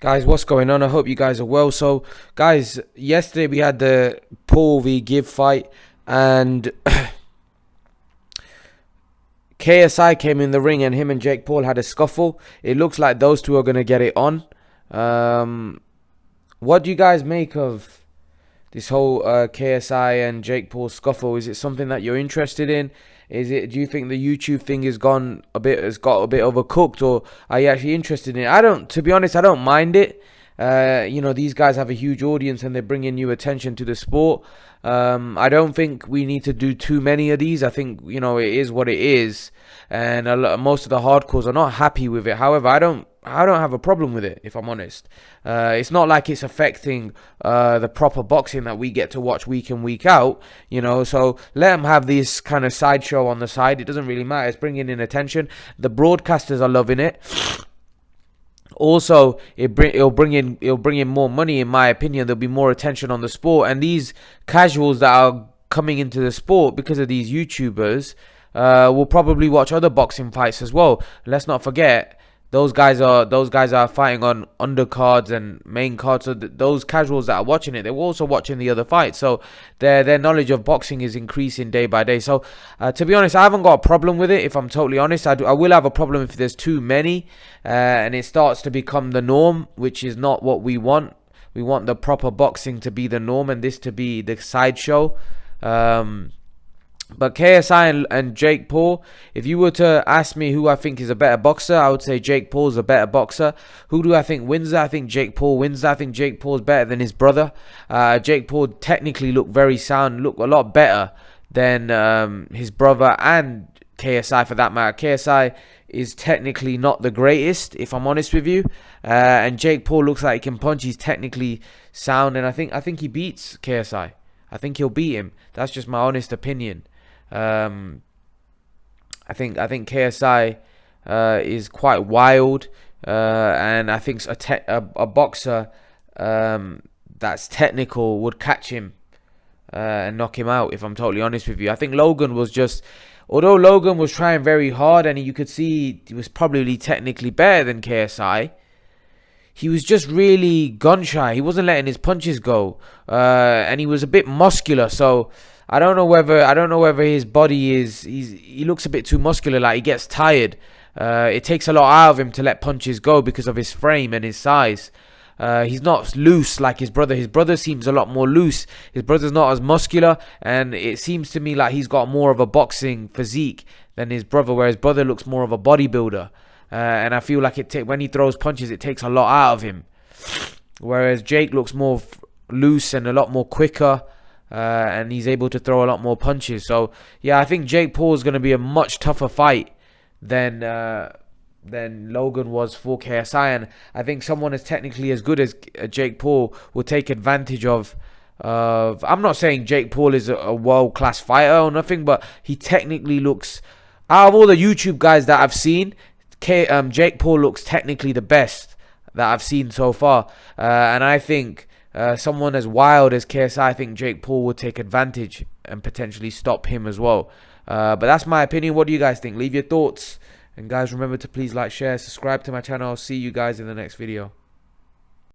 Guys, what's going on? I hope you guys are well. So, guys, yesterday we had the Paul v Give fight, and KSI came in the ring, and him and Jake Paul had a scuffle. It looks like those two are going to get it on. What do you guys make of this whole KSI and Jake Paul scuffle? Is it something that you're interested in? Do you think the YouTube thing has got a bit overcooked, or are you actually interested in it? To be honest, I don't mind it. These guys have a huge audience and they're bringing new attention to the sport. I don't think we need to do too many of these. I think, it is what it is, and most of the hardcores are not happy with it. However, I don't have a problem with it, if I'm honest. It's not like it's affecting the proper boxing that we get to watch week in, week out, so let them have this kind of sideshow on the side. It doesn't really matter. It's bringing in attention. The broadcasters are loving it. Also, it'll bring in more money, in my opinion. There'll be more attention on the sport, and these casuals that are coming into the sport because of these YouTubers will probably watch other boxing fights as well. Let's not forget, those guys are fighting on undercards and main cards. So those casuals that are watching it, they're also watching the other fights. So their knowledge of boxing is increasing day by day. So to be honest, I haven't got a problem with it. If I'm totally honest, I will have a problem if there's too many and it starts to become the norm, which is not what we want. We want the proper boxing to be the norm and this to be the sideshow. But KSI and Jake Paul, if you were to ask me who I think is a better boxer, I would say Jake Paul's a better boxer. Who do I think wins that? I think Jake Paul wins that. I think Jake Paul's better than his brother. Jake Paul technically looked very sound, looked a lot better than his brother and KSI for that matter. KSI is technically not the greatest, if I'm honest with you. And Jake Paul looks like he can punch. He's technically sound, and I think he beats KSI. I think he'll beat him. That's just my honest opinion. I think KSI is quite wild, and I think a boxer that's technical would catch him and knock him out, if I'm totally honest with you. I think Logan was although Logan was trying very hard and you could see he was probably technically better than KSI, he was just really gun shy. He wasn't letting his punches go, and he was a bit muscular. So I don't know whether his body he looks a bit too muscular, like he gets tired. It takes a lot out of him to let punches go because of his frame and his size. He's not loose like his brother. His brother seems a lot more loose. His brother's not as muscular, and it seems to me like he's got more of a boxing physique than his brother, where his brother looks more of a bodybuilder. And I feel like when he throws punches, it takes a lot out of him. Whereas Jake looks more loose and a lot more quicker, and he's able to throw a lot more punches. So yeah, I think Jake Paul is going to be a much tougher fight than Logan was for KSI, and I think someone as technically as good as Jake Paul will take advantage of. I'm not saying Jake Paul is a world-class fighter or nothing, but he technically looks, out of all the YouTube guys that I've seen, Jake Paul looks technically the best that I've seen so far, and I think someone as wild as KSI, I think Jake Paul would take advantage and potentially stop him as well. But that's my opinion. What do you guys think? Leave your thoughts, and guys, remember to please like, share, subscribe to my channel. I'll see you guys in the next video.